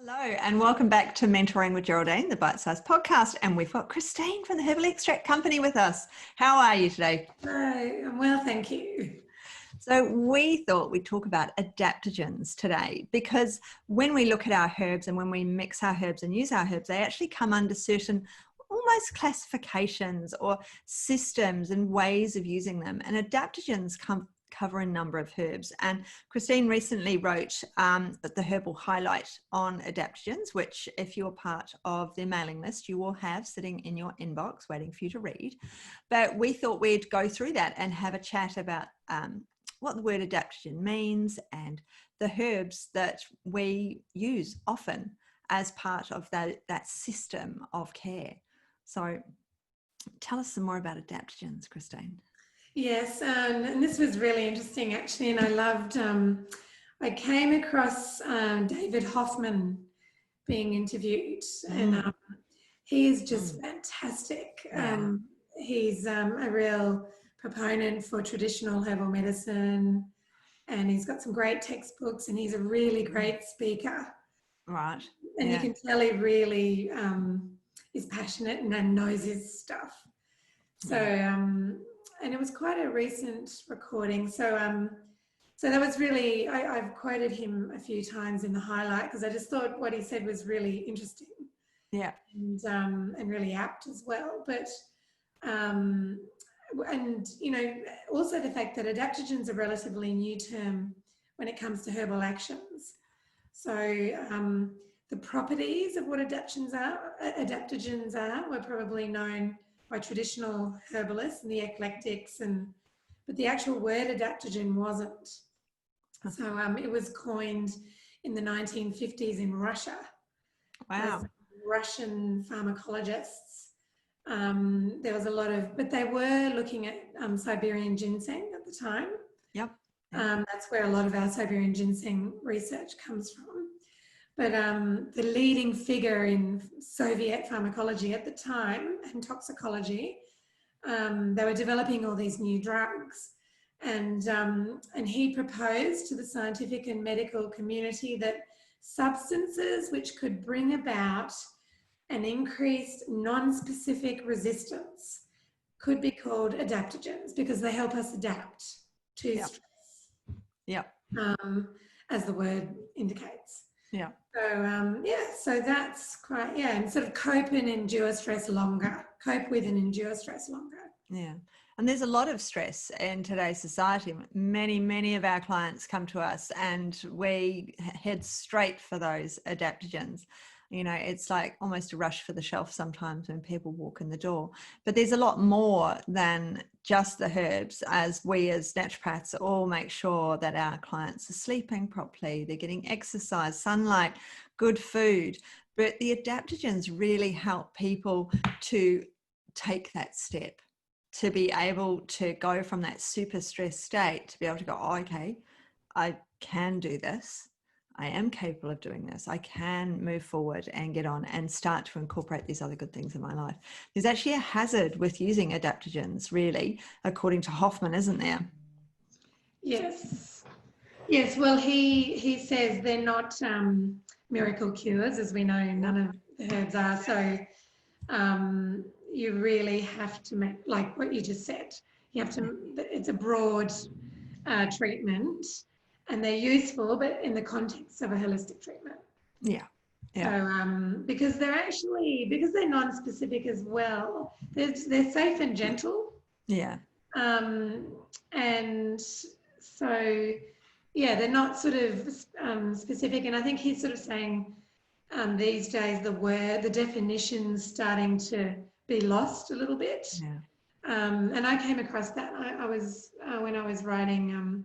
Hello and welcome back to Mentoring with Geraldine, the Bite Size podcast. And we've got Christine from the Herbal Extract Company with us. How are you today? Hi, I'm well, thank you. So we thought we'd talk about adaptogens today because when we look at our herbs and when we mix our herbs and use our herbs, they actually come under certain almost classifications or systems and ways of using them. And adaptogens cover a number of herbs. And Christine recently wrote the Herbal Highlight on adaptogens, which if you're part of their mailing list, you will have sitting in your inbox waiting for you to read. But we thought we'd go through that and have a chat about what the word adaptogen means and the herbs that we use often as part of that system of care. So tell us some more about adaptogens, Christine. Yes, and this was really interesting actually, and I loved, I came across David Hoffman being interviewed, and he is just fantastic. Yeah. He's a real proponent for traditional herbal medicine, and he's got some great textbooks, and he's a really great speaker. Right. And you can tell he really is passionate and knows his stuff. So, and it was quite a recent recording. So, so that was really, I've quoted him a few times in the highlight because I just thought what he said was really interesting. Yeah. And really apt as well. But, and, you know, also the fact that adaptogens are a relatively new term when it comes to herbal actions. So the properties of what adaptogens are were probably known by traditional herbalists and the eclectics, but the actual word adaptogen wasn't. So it was coined in the 1950s in Russia. Wow. By Russian pharmacologists. There was a lot of, but they were looking at Siberian ginseng at the time. Yep. That's where a lot of our Siberian ginseng research comes from. But the leading figure in Soviet pharmacology at the time and toxicology, they were developing all these new drugs. And he proposed to the scientific and medical community that substances which could bring about an increased non-specific resistance could be called adaptogens because they help us adapt to stress. Yep. As the word indicates. Yeah. So, so that's quite, and sort of cope and endure stress longer, cope with and endure stress longer. Yeah. And there's a lot of stress in today's society. Many of our clients come to us and we head straight for those adaptogens. You know, it's like almost a rush for the shelf sometimes when people walk in the door. But there's a lot more than just the herbs, as we as naturopaths all make sure that our clients are sleeping properly, they're getting exercise, sunlight, good food. But the adaptogens really help people to take that step, to be able to go from that super stressed state to be able to go, oh, okay, I can do this. I am capable of doing this. I can move forward and get on and start to incorporate these other good things in my life. There's actually a hazard with using adaptogens, really, according to Hoffman, isn't there? Yes. Yes, well, he says they're not miracle cures, as we know, none of the herbs are. So you really have to make, like what you just said, you have to, it's a broad treatment. And they're useful, but in the context of a holistic treatment. Yeah. So, because they're non-specific as well, they're safe and gentle. Yeah. And so, they're not sort of specific. And I think he's sort of saying these days the definition's starting to be lost a little bit. Yeah. And I came across that. I was when I was writing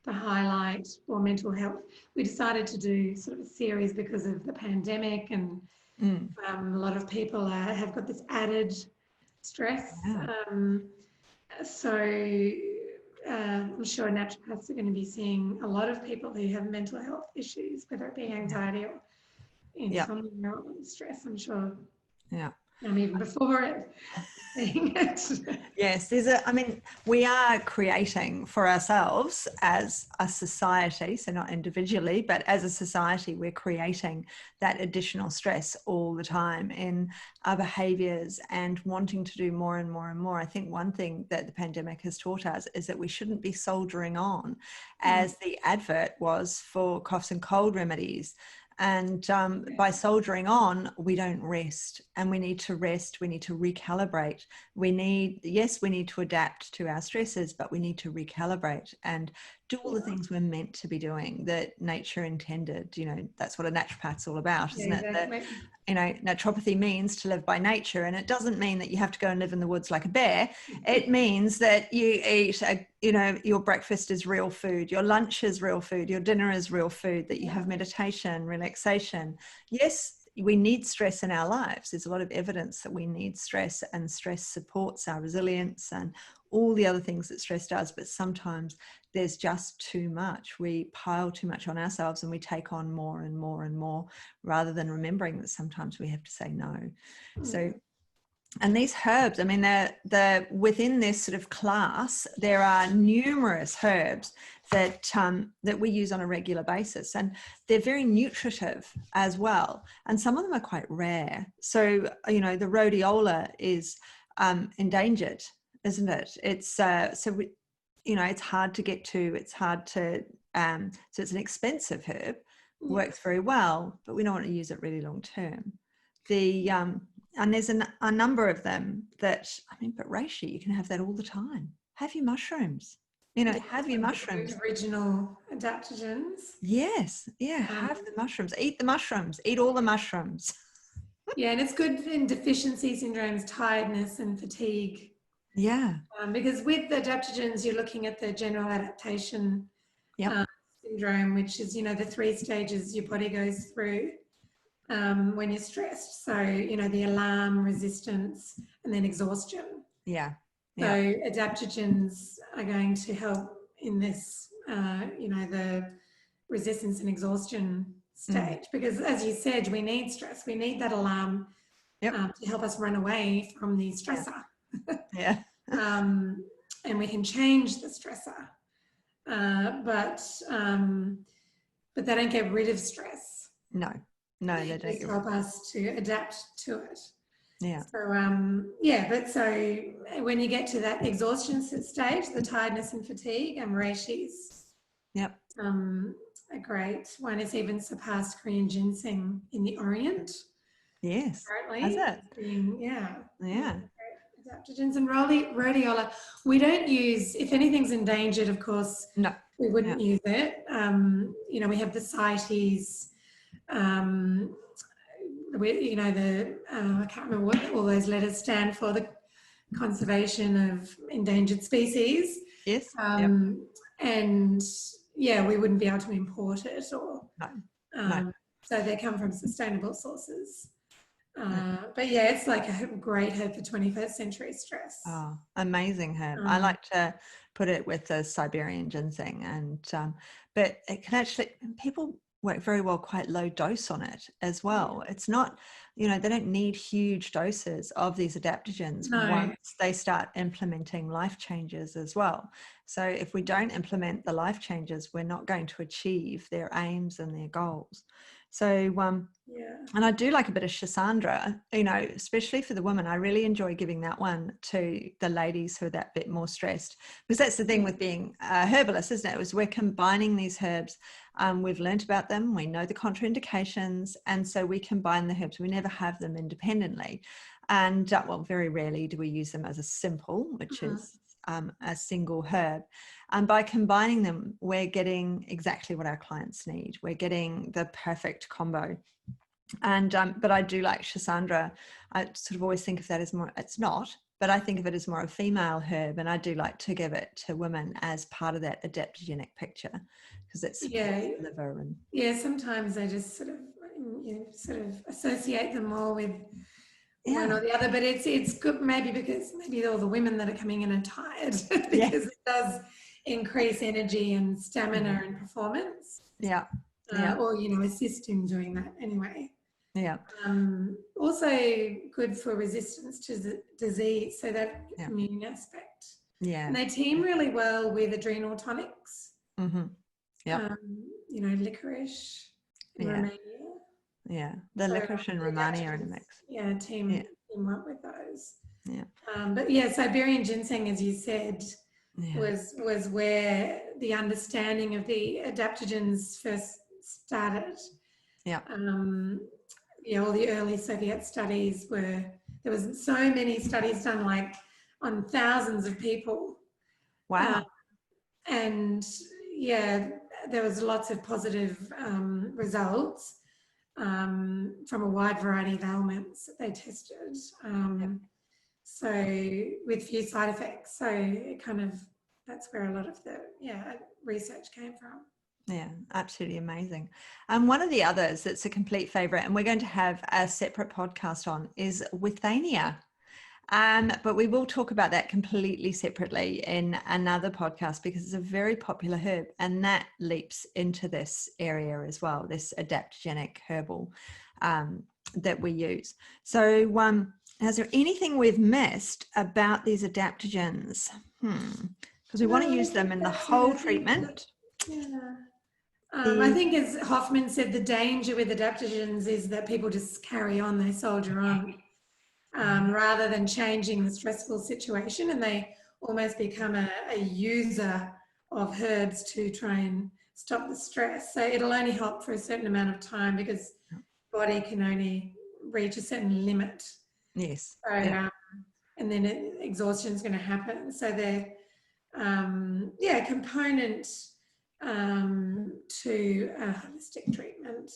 the highlight for mental health, we decided to do sort of a series because of the pandemic and a lot of people have got this added stress. Yeah. So I'm sure naturopaths are going to be seeing a lot of people who have mental health issues, whether it be anxiety or insomnia or stress, I'm sure. Yeah. Even before it. Yes, we are creating for ourselves as a society, so not individually, but as a society, we're creating that additional stress all the time in our behaviors and wanting to do more and more and more. I think one thing that the pandemic has taught us is that we shouldn't be soldiering on, as the advert was for coughs and cold remedies. And by soldiering on, we don't rest, and we need to rest. We need to recalibrate. We need to adapt to our stresses, but we need to recalibrate and do all the things we're meant to be doing that nature intended. That's what a naturopath's all about, isn't it? Exactly. Naturopathy means to live by nature, and it doesn't mean that you have to go and live in the woods like a bear. It means that you eat your breakfast is real food, your lunch is real food, your dinner is real food, that you have meditation, relaxation. Yes, we need stress in our lives. There's a lot of evidence that we need stress, and stress supports our resilience and all the other things that stress does. But sometimes there's just too much. We pile too much on ourselves, and we take on more and more and more, rather than remembering that sometimes we have to say no. So, and these herbs, they're within this sort of class, there are numerous herbs that we use on a regular basis, and they're very nutritive as well. And some of them are quite rare. So, the rhodiola is endangered, isn't it? It's it's hard to get to. It's hard to, so it's an expensive herb, works very well, but we don't want to use it really long term. And there's a number of them that, but reishi, you can have that all the time. Have your mushrooms, have your mushrooms. Original adaptogens. Yes. Yeah. Have the mushrooms, eat the mushrooms, eat all the mushrooms. Yeah. And it's good in deficiency syndromes, tiredness and fatigue. Yeah. Because with the adaptogens, you're looking at the general adaptation syndrome, which is, the 3 stages your body goes through when you're stressed. So, the alarm, resistance, and then exhaustion. Yeah. So adaptogens are going to help in this, the resistance and exhaustion stage, because as you said, we need stress. We need that alarm to help us run away from the stressor. Yeah. And we can change the stressor, but they don't get rid of stress. No, they don't. Just help us to adapt to it. Yeah. So but so when you get to that exhaustion stage, the tiredness and fatigue, and reishis. Yep. A great one. It's even surpassed Korean ginseng in the Orient. Yes. Apparently. Has it? Yeah. Adaptogens and rhodiola. We don't use, if anything's endangered, of course, no, we wouldn't use it. We have the CITES, I can't remember what all those letters stand for, the Conservation of Endangered Species. Yes. And we wouldn't be able to import it, or no. So they come from sustainable sources. But it's like a great herb for 21st century stress. Oh, amazing herb. I like to put it with the Siberian ginseng, and but it can actually, people work very well quite low dose on it as well. It's not, they don't need huge doses of these adaptogens once they start implementing life changes as well. So if we don't implement the life changes, we're not going to achieve their aims and their goals. So, and I do like a bit of Schisandra, especially for the women. I really enjoy giving that one to the ladies who are that bit more stressed, because that's the thing with being a herbalist, isn't it? We're combining these herbs. We've learnt about them. We know the contraindications. And so we combine the herbs. We never have them independently. And very rarely do we use them as a simple, which is a single herb. And by combining them, we're getting exactly what our clients need. We're getting the perfect combo. And but I do like Schisandra. I sort of always think of that as more, it's not, but I think of it as more a female herb, and I do like to give it to women as part of that adaptogenic picture, because it's the liver. And sometimes I just sort of associate them more with one or the other, but it's good maybe because all the women that are coming in are tired because it does increase energy and stamina and performance. Or assist in doing that anyway. Yeah. Also good for resistance to disease, so that Yeah. immune aspect. Yeah. And they team really well with adrenal tonics. Mm-hmm. Yeah. You know, licorice and Yeah. Romania. Yeah. The So licorice and the Romani are in a adaptogens, mix. yeah, Yeah. team up with those. Yeah. But yeah, Siberian ginseng, as you said, Yeah. was where the understanding of the adaptogens first started. Yeah. Yeah, all the early Soviet studies there was so many studies done, like on thousands of people. Wow. And yeah, there was lots of positive results from a wide variety of ailments that they tested. Yep. So with few side effects. So it kind of, that's where a lot of the research came from. Yeah, absolutely amazing. One of the others that's a complete favorite, and we're going to have a separate podcast on, is withania. But we will talk about that completely separately in another podcast, because it's a very popular herb, and that leaps into this area as well, this adaptogenic herbal that we use. So is there anything we've missed about these adaptogens? Because we want to No, I use them think in the that's it. whole I think that, treatment. yeah. I think, as Hoffman said, the danger with adaptogens is that people just carry on, they soldier on, rather than changing the stressful situation, and they almost become a user of herbs to try and stop the stress. So it'll only help for a certain amount of time, because body can only reach a certain limit. Yes. So, and then exhaustion is going to happen. So they're, component to a holistic treatment.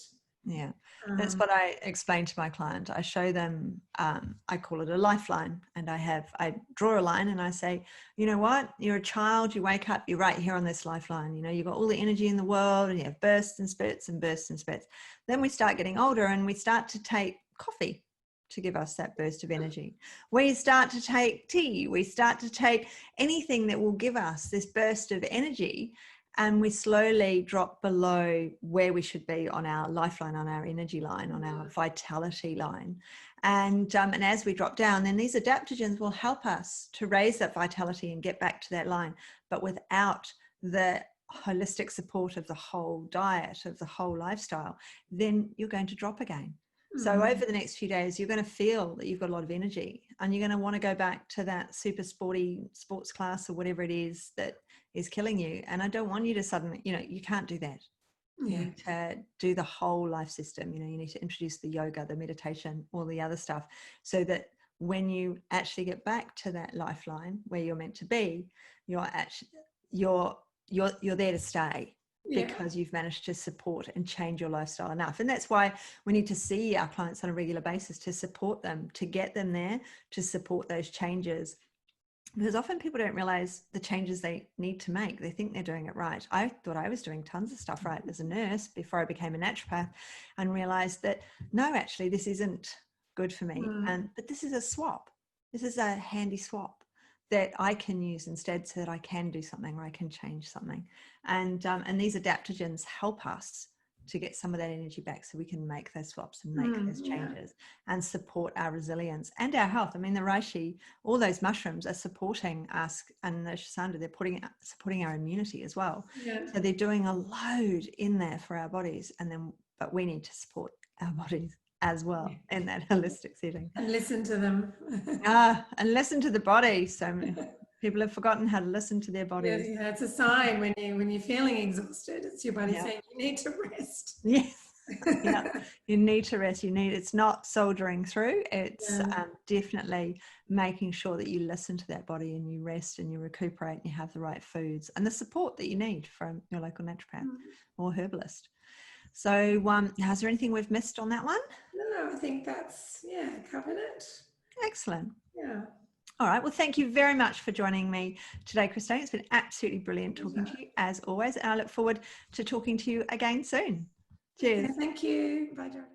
Yeah, that's what I explain to my client. I show them, I call it a lifeline, and I draw a line and I say, you know what, you're a child, you wake up, you're right here on this lifeline. You know, you've got all the energy in the world, and you have bursts and spurts and bursts and spurts. Then we start getting older and we start to take coffee to give us that burst of energy. We start to take tea. We start to take anything that will give us this burst of energy. And we slowly drop below where we should be on our lifeline, on our energy line, on our vitality line. And as we drop down, then these adaptogens will help us to raise that vitality and get back to that line, but without the holistic support of the whole diet, of the whole lifestyle, then you're going to drop again. So over the next few days, you're going to feel that you've got a lot of energy, and you're going to want to go back to that super sporty sports class or whatever it is that is killing you. And I don't want you to suddenly, you can't do that. You need to do the whole life system. You need to introduce the yoga, the meditation, all the other stuff, so that when you actually get back to that lifeline where you're meant to be, you're there to stay. Because you've managed to support and change your lifestyle enough. And that's why we need to see our clients on a regular basis, to support them, to get them there, to support those changes. Because often people don't realize the changes they need to make. They think they're doing it right. I thought I was doing tons of stuff right as a nurse before I became a naturopath, and realized that no, actually this isn't good for me. But this is a swap. This is a handy swap that I can use instead, so that I can do something, or I can change something. And these adaptogens help us to get some of that energy back, so we can make those swaps and make those changes and support our resilience and our health. I mean, the reishi, all those mushrooms are supporting us, and the Schisandra, they're supporting our immunity as well. So they're doing a load in there for our bodies, but we need to support our bodies as well in that holistic setting. And listen to them. And listen to the body. So people have forgotten how to listen to their bodies. Yeah, it's a sign when you're feeling exhausted. It's your body saying you need to rest. Yes. You need to rest. It's not soldiering through. It's definitely making sure that you listen to that body, and you rest and you recuperate, and you have the right foods and the support that you need from your local naturopath or herbalist. So is there anything we've missed on that one? No, I think that's covered it. Excellent. Yeah. All right. Well, thank you very much for joining me today, Christine. It's been absolutely brilliant talking to you as always. And I look forward to talking to you again soon. Cheers. Okay, thank you. Bye, Geraldine.